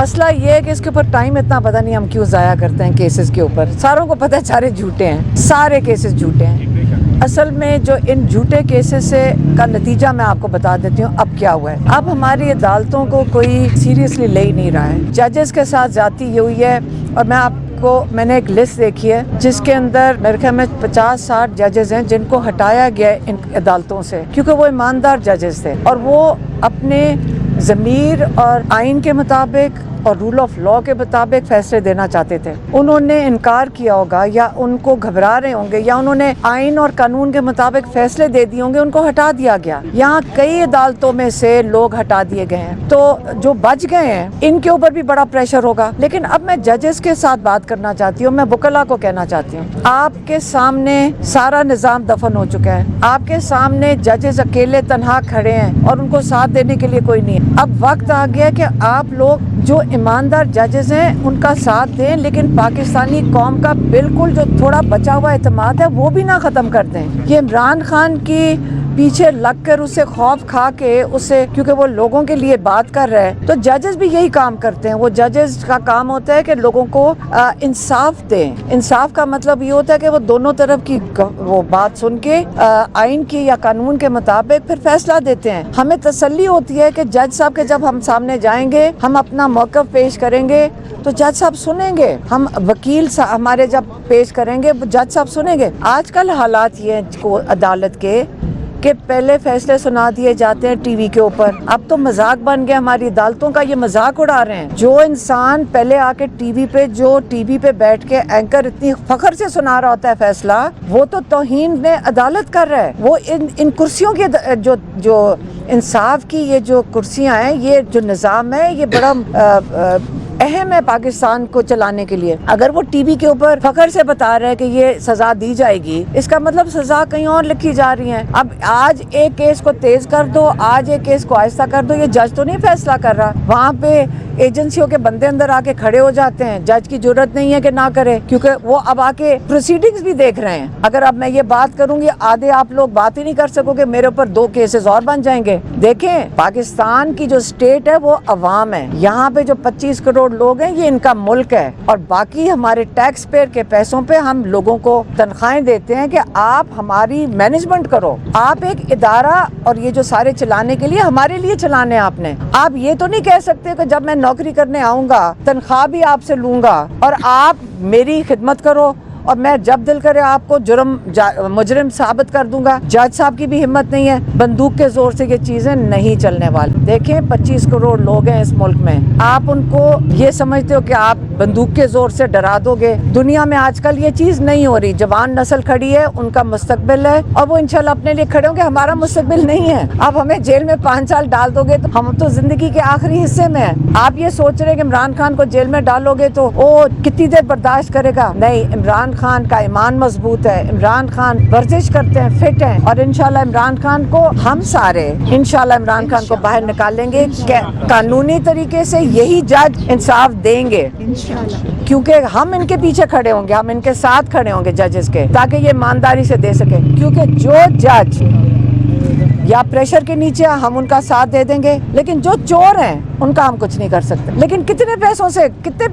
مسئلہ یہ ہے کہ اس کے اوپر ٹائم اتنا پتہ نہیں ہم کیوں ضائع کرتے ہیں کیسز کے اوپر. ساروں کو پتہ ہے سارے جھوٹے ہیں, سارے کیسز جھوٹے ہیں. اصل میں جو ان جھوٹے کیسز سے کا نتیجہ میں آپ کو بتا دیتی ہوں اب کیا ہوا ہے. اب ہماری عدالتوں کو کوئی سیریسلی لے ہی نہیں رہا ہے. ججز کے ساتھ زیادتی یہ ہوئی ہے, اور میں نے ایک لسٹ دیکھی ہے جس کے اندر میرے خیال میں 50-60 ججز ہیں جن کو ہٹایا گیا ہے ان عدالتوں سے, کیونکہ وہ ایماندار ججز تھے اور وہ اپنے ضمیر اور آئین کے مطابق اور رول آف لاء کے مطابق فیصلے دینا چاہتے تھے. انہوں نے انکار کیا ہوگا, یا ان کو گھبرا رہے ہوں گے, یا انہوں نے آئین اور قانون کے مطابق فیصلے دے دیے ہوں گے, ان کو ہٹا دیا گیا. یہاں کئی عدالتوں میں سے لوگ ہٹا دیے گئے ہیں, تو جو بچ گئے ہیں ان کے اوپر بھی بڑا پریشر ہوگا. لیکن اب میں ججز کے ساتھ بات کرنا چاہتی ہوں, میں وکلا کو کہنا چاہتی ہوں, آپ کے سامنے سارا نظام دفن ہو چکا ہے. آپ کے سامنے ججز اکیلے تنہا کھڑے ہیں اور ان کو ساتھ دینے کے لیے کوئی نہیں ہے. اب وقت آ گیا کہ آپ لوگ جو ایماندار ججز ہیں ان کا ساتھ دیں, لیکن پاکستانی قوم کا بالکل جو تھوڑا بچا ہوا اعتماد ہے وہ بھی نہ ختم کر دیں. یہ عمران خان کی پیچھے لگ کر اسے خوف کھا کے اسے, کیونکہ وہ لوگوں کے لیے بات کر رہا ہے, تو ججز بھی یہی کام کرتے ہیں. وہ ججز کا کام ہوتا ہے کہ لوگوں کو انصاف دیں. انصاف کا مطلب یہ ہوتا ہے کہ وہ دونوں طرف کی وہ بات سن کے آئین کی یا قانون کے مطابق پھر فیصلہ دیتے ہیں. ہمیں تسلی ہوتی ہے کہ جج صاحب کے جب ہم سامنے جائیں گے, ہم اپنا موقف پیش کریں گے تو جج صاحب سنیں گے. ہم وکیل ہمارے جب پیش کریں گے جج صاحب سنیں گے. آج کل حالات یہ ہیں عدالت کے کہ پہلے فیصلے سنا دیے جاتے ہیں ٹی وی کے اوپر. اب تو مذاق بن گیا, ہماری عدالتوں کا یہ مذاق اڑا رہے ہیں. جو انسان پہلے آ کے ٹی وی پہ بیٹھ کے اینکر اتنی فخر سے سنا رہا ہوتا ہے فیصلہ, وہ تو توہین میں عدالت کر رہا ہے. وہ ان کرسیوں کی جو انصاف کی یہ جو کرسیاں ہیں, یہ جو نظام ہے, یہ بڑا اہم ہے پاکستان کو چلانے کے لیے. اگر وہ ٹی وی کے اوپر فخر سے بتا رہے ہیں کہ یہ سزا دی جائے گی, اس کا مطلب سزا کہیں اور لکھی جا رہی ہیں. اب آج ایک کیس کو تیز کر دو, آج ایک کیس کو آہستہ کر دو, یہ جج تو نہیں فیصلہ کر رہا. وہاں پہ ایجنسیوں کے بندے اندر آ کے کھڑے ہو جاتے ہیں. جج کی ضرورت نہیں ہے کہ نہ کرے, کیونکہ وہ اب آ کے پروسیڈنگز بھی دیکھ رہے ہیں. اگر اب میں یہ بات کروں گی, آدھے آپ لوگ بات ہی نہیں کر سکو گے, میرے اوپر 2 کیسز اور بن جائیں گے. دیکھیں, پاکستان کی جو اسٹیٹ ہے وہ عوام ہے. یہاں پہ جو 25 کروڑ لوگ ہیں یہ ان کا ملک ہے, اور باقی ہمارے ٹیکس پیئر کے پیسوں پہ ہم لوگوں کو تنخواہیں دیتے ہیں کہ آپ ہماری مینجمنٹ کرو. آپ ایک ادارہ, اور یہ جو سارے چلانے کے لیے ہمارے لیے چلانے آپ نے. آپ یہ تو نہیں کہہ سکتے کہ جب میں نوکری کرنے آؤں گا تنخواہ بھی آپ سے لوں گا اور آپ میری خدمت کرو, اور میں جب دل کرے آپ کو مجرم ثابت کر دوں گا. جج صاحب کی بھی ہمت نہیں ہے. بندوق کے زور سے یہ چیزیں نہیں چلنے والی. دیکھیں 25 کروڑ لوگ ہیں اس ملک میں, آپ ان کو یہ سمجھتے ہو کہ آپ بندوق کے زور سے ڈرا دو گے. دنیا میں آج کل یہ چیز نہیں ہو رہی. جوان نسل کھڑی ہے, ان کا مستقبل ہے, اور وہ انشاءاللہ اپنے لیے کھڑے ہوں گے. ہمارا مستقبل نہیں ہے. آپ ہمیں جیل میں 5 سال ڈال دو گے تو ہم تو زندگی کے آخری حصے میں ہیں. آپ یہ سوچ رہے ہیں کہ عمران خان کو جیل میں ڈالو گے تو وہ کتنی دیر برداشت کرے گا. نہیں, عمران خان کا ایمان مضبوط ہے. عمران خان ورزش کرتے ہیں, فٹ ہیں, اور انشاءاللہ عمران خان کو ہم سارے انشاءاللہ عمران خان کو باہر نکالیں گے. قانونی طریقے سے یہی جج انصاف دیں گے, کیونکہ ہم ان کے پیچھے کھڑے ہوں گے, ہم ان کے ساتھ کھڑے ہوں گے ججز کے, تاکہ یہ ایمانداری سے دے سکے. کیونکہ جو جج یا پریشر کے نیچے ہم ان کا ساتھ دے دیں گے, لیکن جو چور ہیں ان کا ہم کچھ نہیں کر سکتے. لیکن کتنے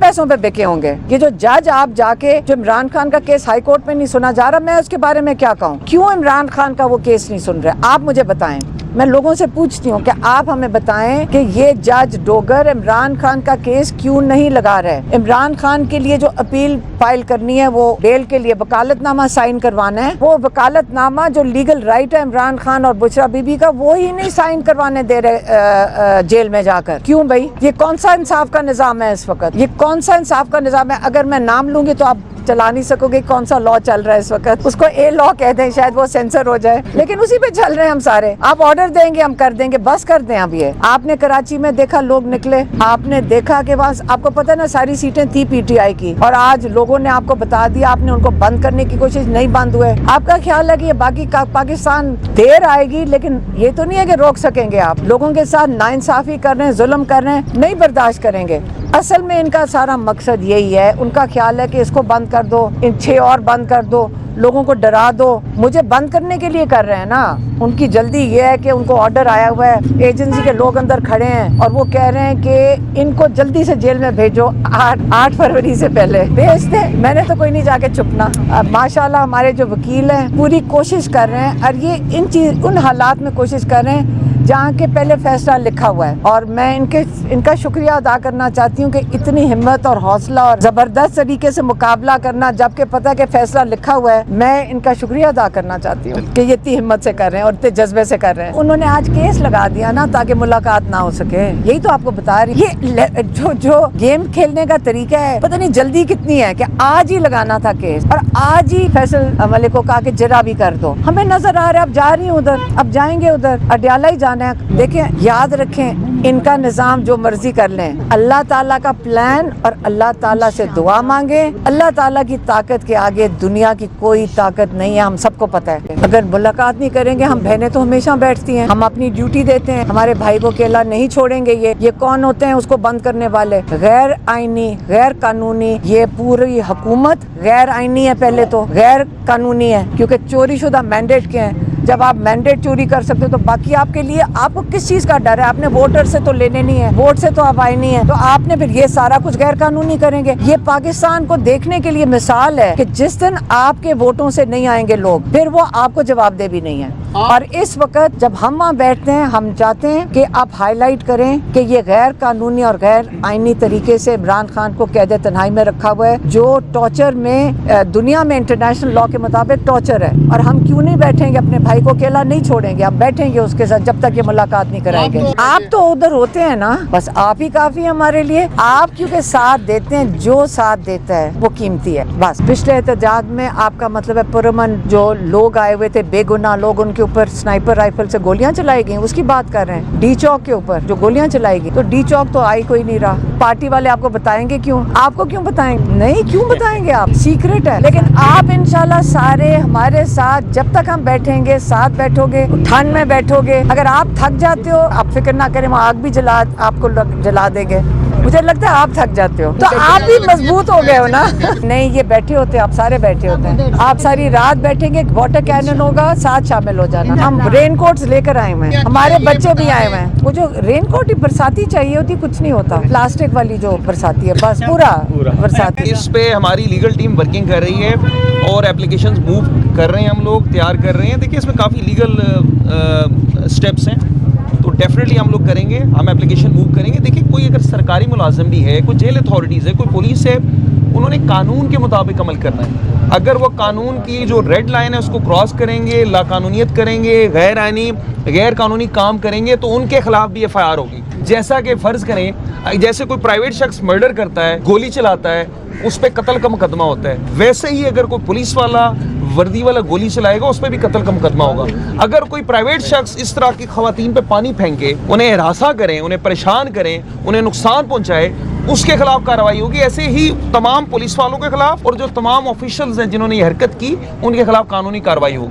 پیسوں پہ بکے ہوں گے یہ جو جج. آپ جا کے جو عمران خان کا کیس ہائی کورٹ میں نہیں سنا جا رہا, میں اس کے بارے میں کیا کہوں. کیوں عمران خان کا وہ کیس نہیں سن رہے, آپ مجھے بتائیں. میں لوگوں سے پوچھتی ہوں کہ آپ ہمیں بتائیں کہ یہ جج ڈوگر عمران خان کا کیس کیوں نہیں لگا رہے. عمران خان کے لیے جو اپیل فائل کرنی ہے, وہ بیل کے لیے وکالت نامہ سائن کروانا ہے, وہ وکالت نامہ جو لیگل رائٹ ہے عمران خان اور بشرا بی بی کا, وہ ہی نہیں سائن کروانے دے رہے جیل میں جا کر. کیوں بھائی, یہ کون سا انصاف کا نظام ہے اس وقت؟ یہ کون سا انصاف کا نظام ہے؟ اگر میں نام لوں گی تو آپ چلا نہیں سکو گے کون سا لا چل رہا ہے اس وقت. اس کو اے لا کہہ دیں, شاید وہ سینسر ہو جائے, لیکن اسی پہ چل رہے ہیں ہم سارے. آپ آرڈر دیں گے ہم کر دیں گے, بس کر دیں. اب یہ آپ نے کراچی میں دیکھا لوگ نکلے, آپ نے دیکھا کہ وہاں آپ کو پتہ نا ساری سیٹیں تھی پی ٹی آئی کی, اور آج لوگوں نے آپ کو بتا دیا, آپ نے ان کو بند کرنے کی کوشش, نہیں بند ہوئے. آپ کا خیال ہے کہ یہ باقی پاکستان دیر آئے گی, لیکن یہ تو نہیں ہے کہ روک سکیں گے. آپ لوگوں کے ساتھ ناانصافی کر رہے ہیں, ظلم کر رہے ہیں, نہیں برداشت کریں گے. اصل میں ان کا سارا مقصد یہی ہے, ان کا خیال ہے کہ اس کو بند کر کر دو, ان 6 اور بند کر دو, لوگوں کو ڈرا دو. مجھے بند کرنے کے لیے کر رہے ہیں نا. ان کی جلدی یہ ہے کہ ان کو آرڈر آیا ہوا ہے, ایجنسی کے لوگ اندر کھڑے ہیں اور وہ کہہ رہے ہیں کہ ان کو جلدی سے جیل میں بھیجو, 8 فروری سے پہلے بھیج دیں. میں نے تو کوئی نہیں جا کے چھپنا. ماشاءاللہ ہمارے جو وکیل ہیں پوری کوشش کر رہے ہیں, اور یہ ان حالات میں کوشش کر رہے ہیں جہاں کے پہلے فیصلہ لکھا ہوا ہے. اور میں ان کا شکریہ ادا کرنا چاہتی ہوں کہ اتنی ہمت اور حوصلہ اور زبردست طریقے سے مقابلہ کرنا جبکہ پتہ کہ فیصلہ لکھا ہوا ہے. میں ان کا شکریہ ادا کرنا چاہتی ہوں کہ یہ اتنی ہمت سے کر رہے ہیں اور اتنے جذبے سے کر رہے ہیں. انہوں نے آج کیس لگا دیا نا تاکہ ملاقات نہ ہو سکے. یہی تو آپ کو بتا رہی, یہ جو گیم کھیلنے کا طریقہ ہے, پتہ نہیں جلدی کتنی ہے کہ آج ہی لگانا تھا کیس اور آج ہی فیصل ملک کو کہا کہ جرا بھی کر دو. ہمیں نظر آ رہا ہے اب جا رہی ہوں ادھر, اب جائیں گے ادھر, اڈیالہ ہی جانا ہے. دیکھیں یاد رکھیں, ان کا نظام جو مرضی کر لیں, اللہ تعالیٰ کا پلان, اور اللہ تعالیٰ سے دعا مانگیں. اللہ تعالیٰ کی طاقت کے آگے دنیا کی کوئی طاقت نہیں ہے, ہم سب کو پتہ ہے. اگر ملاقات نہیں کریں گے, ہم بہنیں تو ہمیشہ بیٹھتی ہیں, ہم اپنی ڈیوٹی دیتے ہیں, ہمارے بھائی کو اکیلا نہیں چھوڑیں گے. یہ کون ہوتے ہیں اس کو بند کرنے والے؟ غیر آئینی, غیر قانونی. یہ پوری حکومت غیر آئینی ہے, پہلے تو غیر قانونی ہے کیونکہ چوری شدہ مینڈیٹ کے ہیں. جب آپ مینڈیٹ چوری کر سکتے ہو تو باقی آپ کے لیے آپ کو کس چیز کا ڈر ہے؟ آپ نے ووٹر سے تو لینے نہیں ہے, ووٹ سے تو آپ آئے نہیں ہیں, تو آپ نے پھر یہ سارا کچھ غیر قانونی کریں گے. یہ پاکستان کو دیکھنے کے لیے مثال ہے کہ جس دن آپ کے ووٹوں سے نہیں آئیں گے لوگ, پھر وہ آپ کو جواب دہ بھی نہیں ہے. اور اس وقت جب ہم وہاں بیٹھتے ہیں, ہم چاہتے ہیں کہ آپ ہائی لائٹ کریں کہ یہ غیر قانونی اور غیر آئینی طریقے سے عمران خان کو قید تنہائی میں رکھا ہوا ہے, جو ٹارچر میں دنیا میں انٹرنیشنل لا کے مطابق ٹارچر ہے. اور ہم کیوں نہیں بیٹھیں گے؟ اپنے بھائی کو اکیلا نہیں چھوڑیں گے, ہم بیٹھیں گے اس کے ساتھ جب تک یہ ملاقات نہیں کرائیں گے. آپ تو ادھر ہوتے ہیں نا, بس آپ ہی کافی ہیں ہمارے لیے. آپ کیونکہ ساتھ دیتے ہیں, جو ساتھ دیتا ہے وہ قیمتی ہے. بس پچھلے احتجاج میں آپ کا مطلب ہے پرامن جو لوگ آئے ہوئے تھے, بے گناہ لوگ, ان کے اوپر سنائپر رائفل سے گولیاں چلائی گئیں, اس کی بات کر رہے ہیں. ڈی چوک کے اوپر جو گولیاں چلائی گئی, تو ڈی چوک تو آئی کوئی نہیں رہا. پارٹی والے آپ کو بتائیں گے کیوں؟ آپ کو کیوں بتائیں گے؟ نہیں, کیوں بتائیں گے؟ آپ سیکرٹ ہے. لیکن آپ انشاءاللہ سارے ہمارے ساتھ جب تک ہم بیٹھیں گے, ساتھ بیٹھو گے, ٹھنڈ میں بیٹھو گے. اگر آپ تھک جاتے ہو, آپ فکر نہ کریں, وہ آگ بھی آپ کو جلا دیں گے. مجھے لگتا ہے آپ تھک جاتے ہو تو آپ بھی مضبوط ہو گئے ہو نا. نہیں, یہ بیٹھے ہوتے ہیں, آپ سارے بیٹھے ہوتے ہیں, آپ ساری رات بیٹھیں گے. واٹر کینن ہوگا, ساتھ شامل ہو جانا. ہم رین کوٹس لے کر آئے ہوئے ہیں, ہمارے بچے بھی آئے ہوئے ہیں. وہ جو رین کوٹ برساتی چاہیے ہوتی, کچھ نہیں ہوتا, پلاسٹک والی جو برساتی ہے, بس پورا برساتی. اس پہ ہماری لیگل ٹیم ورکنگ کر رہی ہے اور اپلیکیشنز موو کر رہے ہیں, ہم لوگ تیار کر رہے ہیں. دیکھیے اس میں کافی لیگل سٹیپس ہیں, تو ڈیفینیٹلی ہم لوگ کریں گے, ہم اپلیکیشن موو کریں گے. دیکھیے کوئی اگر سرکاری ملازم بھی ہے, کوئی جیل اتھارٹیز ہے, کوئی پولیس ہے, انہوں نے قانون کے مطابق عمل کرنا ہے. اگر وہ قانون کی جو ریڈ لائن ہے اس کو کراس کریں گے, لا قانونیت کریں گے, غیر آئینی غیر قانونی کام کریں گے, تو ان کے خلاف بھی FIR ہوگی. جیسا کہ فرض کریں, جیسے کوئی پرائیویٹ شخص مرڈر کرتا ہے, گولی چلاتا ہے, اس پہ قتل کا مقدمہ ہوتا ہے, ویسے ہی اگر کوئی پولیس والا وردی والا گولی چلائے گا, اس پہ بھی قتل کا مقدمہ ہوگا. اگر کوئی پرائیویٹ شخص اس طرح کی خواتین پہ پانی پھینکے, انہیں ہراساں کریں, انہیں پریشان کریں, انہیں نقصان پہنچائے, اس کے خلاف کارروائی ہوگی. ایسے ہی تمام پولیس والوں کے خلاف اور جو تمام آفیشلز ہیں جنہوں نے یہ حرکت کی, ان کے خلاف قانونی کارروائی ہوگی.